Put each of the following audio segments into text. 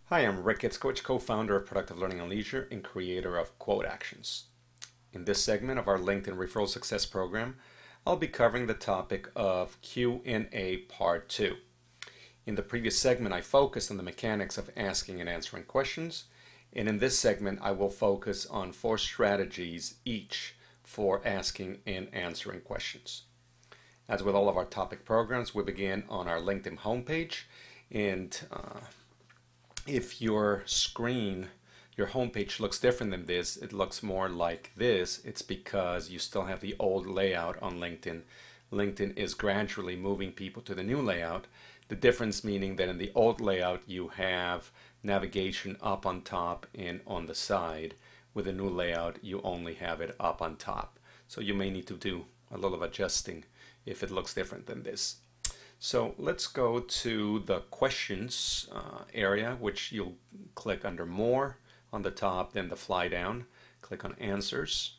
Hi, I'm Rick Itzcoach, co-founder of Productive Learning and Leisure and creator of Quote Actions. In this segment of our LinkedIn Referral Success Program, I'll be covering the topic of Q&A Part 2. In the previous segment, I focused on the mechanics of asking and answering questions, and in this segment, I will focus on 4 strategies each for asking and answering questions. As with all of our topic programs, we begin on our LinkedIn homepage, and if your screen, your homepage looks different than this, it looks more like this, it's because you still have the old layout on LinkedIn. LinkedIn is gradually moving people to the new layout. The difference meaning that in the old layout you have navigation up on top and on the side. With the new layout you only have it up on top. So you may need to do a little adjusting if it looks different than this. So let's go to the questions area, which you'll click under More on the top, then the fly down, click on Answers,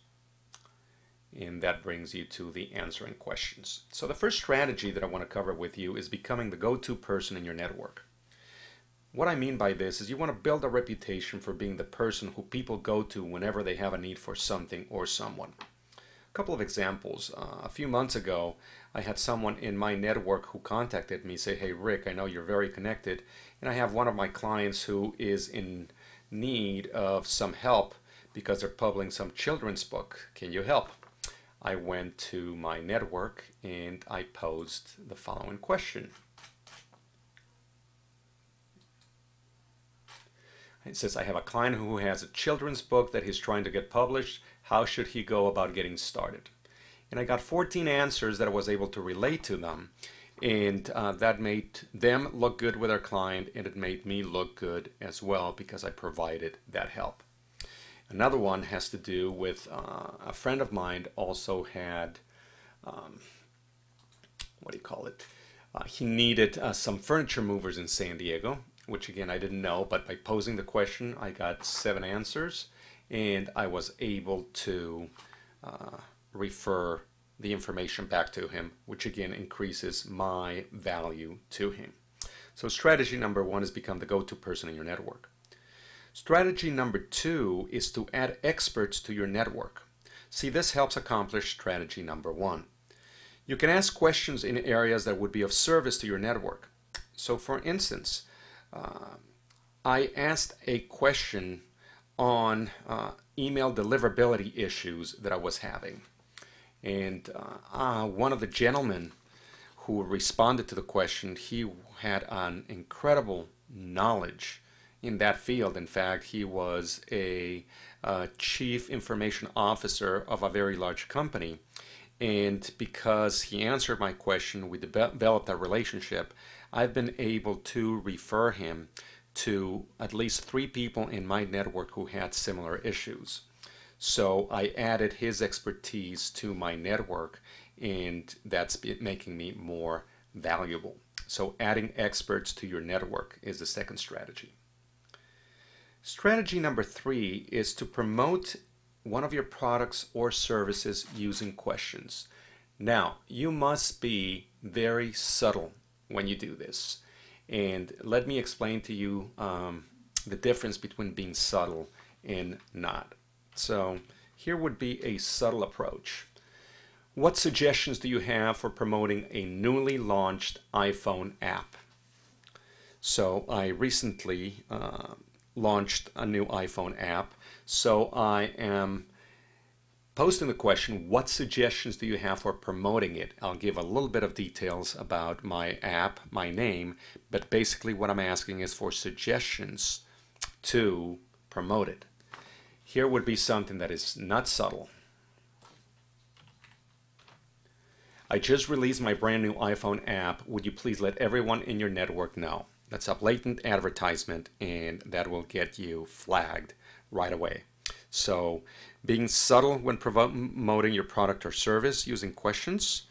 and that brings you to the answering questions. So the first strategy that I want to cover with you is becoming the go-to person in your network. What I mean by this is you want to build a reputation for being the person who people go to whenever they have a need for something or someone. A couple of examples. A few months ago, I had someone in my network who contacted me say, "Hey Rick, I know you're very connected, and I have one of my clients who is in need of some help because they're publishing some children's book. Can you help?" I went to my network and I posed the following question. It says, "I have a client who has a children's book that he's trying to get published. How should he go about getting started?" And I got 14 answers that I was able to relate to them. And that made them look good with our client, and it made me look good as well because I provided that help. Another one has to do with a friend of mine also had, he needed some furniture movers in San Diego, which again I didn't know, but by posing the question I got 7 answers and I was able to refer the information back to him, which again increases my value to him. So strategy number 1 is become the go-to person in your network. Strategy number 2 is to add experts to your network. See, this helps accomplish strategy number 1. You can ask questions in areas that would be of service to your network. So for instance, I asked a question on email deliverability issues that I was having. And one of the gentlemen who responded to the question, he had an incredible knowledge in that field. In fact, he was a chief information officer of a very large company. And because he answered my question, we developed a relationship. I've been able to refer him to at least 3 people in my network who had similar issues. So I added his expertise to my network, and that's making me more valuable. So adding experts to your network is the second strategy. Strategy number 3 is to promote one of your products or services using questions. Now, you must be very subtle when you do this. And let me explain to you the difference between being subtle and not. So here would be a subtle approach. What suggestions do you have for promoting a newly launched iPhone app? So I recently launched a new iPhone app. So I am posting the question, what suggestions do you have for promoting it? I'll give a little bit of details about my app, my name, but basically what I'm asking is for suggestions to promote it. Here would be something that is not subtle. "I just released my brand new iPhone app. Would you please let everyone in your network know?" That's a blatant advertisement, and that will get you flagged right away. So being subtle when promoting your product or service using questions,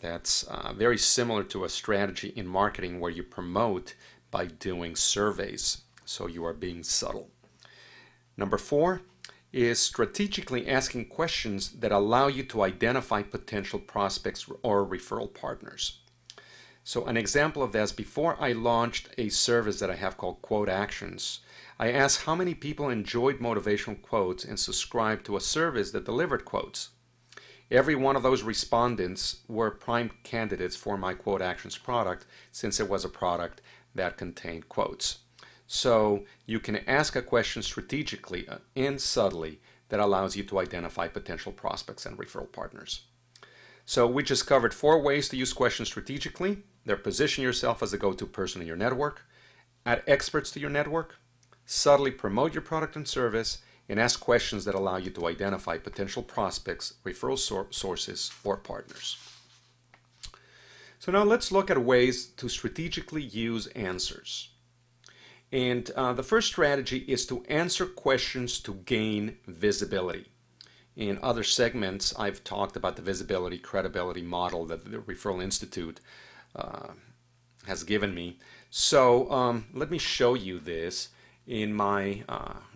that's very similar to a strategy in marketing where you promote by doing surveys. So you are being subtle. Number 4 is strategically asking questions that allow you to identify potential prospects or referral partners. So an example of this, before I launched a service that I have called Quote Actions, I asked how many people enjoyed motivational quotes and subscribed to a service that delivered quotes. Every one of those respondents were prime candidates for my Quote Actions product, since it was a product that contained quotes. So you can ask a question strategically and subtly that allows you to identify potential prospects and referral partners. So we just covered 4 ways to use questions strategically. They're position yourself as the go-to person in your network, add experts to your network, subtly promote your product and service, and ask questions that allow you to identify potential prospects, referral sources, or partners. So now let's look at ways to strategically use answers. And the first strategy is to answer questions to gain visibility. In other segments, I've talked about the visibility, credibility model that the Referral Institute has given me. So let me show you this in my,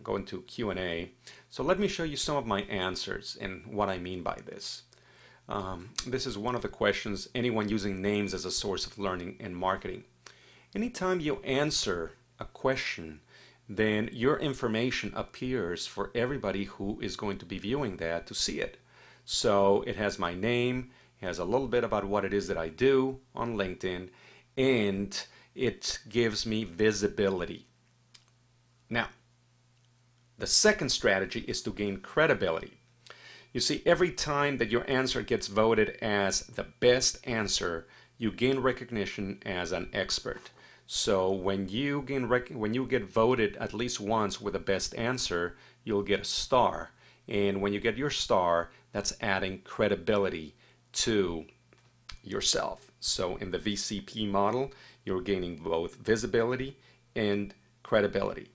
go into Q&A. So let me show you some of my answers and what I mean by this. This is one of the questions, anyone using names as a source of learning and marketing. Anytime you answer a question, then your information appears for everybody who is going to be viewing that to see it. So it has my name, it has a little bit about what it is that I do on LinkedIn, and it gives me visibility. Now, the second strategy is to gain credibility. You see, every time that your answer gets voted as the best answer, you gain recognition as an expert. So when you get voted at least once with the best answer, you'll get a star. And when you get your star, that's adding credibility to yourself. So in the VCP model, you're gaining both visibility and credibility.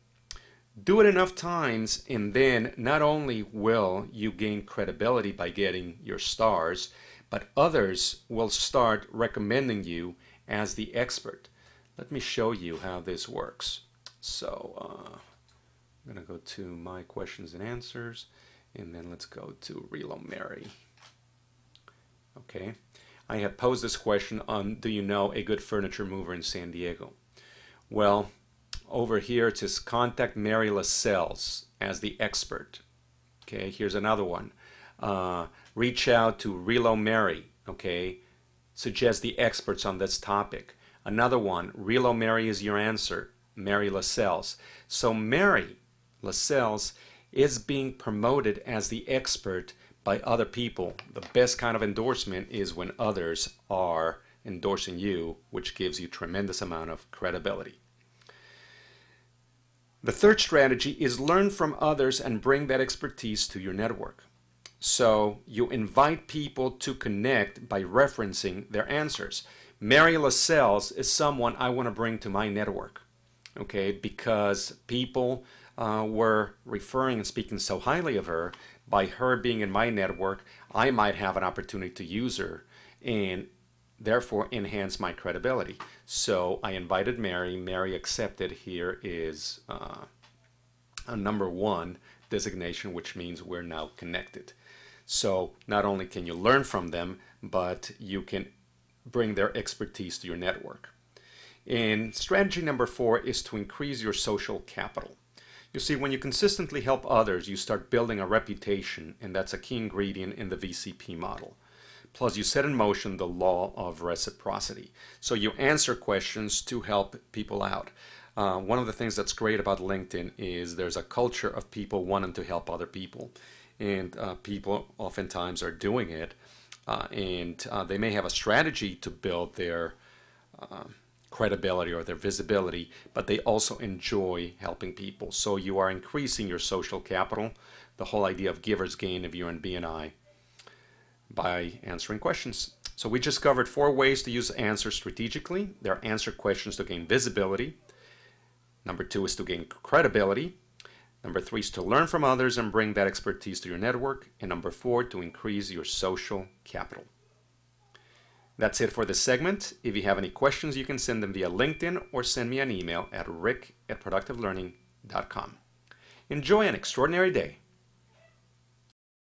Do it enough times, and then not only will you gain credibility by getting your stars, but others will start recommending you as the expert. Let me show you how this works. So I'm going to go to my questions and answers, and then let's go to Real Mary. Okay, I had posed this question on, do you know a good furniture mover in San Diego? Well, over here it says contact Mary Lascelles as the expert. Okay, here's another one. Reach out to Real Mary. Okay, suggest the experts on this topic. Another one, Real Mary is your answer, Mary Lascelles. So Mary Lascelles is being promoted as the expert by other people. The best kind of endorsement is when others are endorsing you, which gives you tremendous amount of credibility. The third strategy is learn from others and bring that expertise to your network. So you invite people to connect by referencing their answers. Mary Lascelles is someone I want to bring to my network, okay, because people were referring and speaking so highly of her. By her being in my network, I might have an opportunity to use her and therefore enhance my credibility. So I invited Mary. Mary accepted. Here is a number 1 designation, which means we're now connected. So not only can you learn from them, but you can bring their expertise to your network. And strategy number 4 is to increase your social capital. You see, when you consistently help others, you start building a reputation, and that's a key ingredient in the VCP model. Plus, you set in motion the law of reciprocity. So you answer questions to help people out. One of the things that's great about LinkedIn is there's a culture of people wanting to help other people. And people oftentimes are doing it. And they may have a strategy to build their credibility or their visibility, but they also enjoy helping people. So you are increasing your social capital, the whole idea of givers gain if you're in BNI, by answering questions. So we just covered 4 ways to use answers strategically. There are answer questions to gain visibility. Number 2 is to gain credibility. Number 3 is to learn from others and bring that expertise to your network. And number 4, to increase your social capital. That's it for this segment. If you have any questions, you can send them via LinkedIn or send me an email at rick@productivelearning.com. Enjoy an extraordinary day.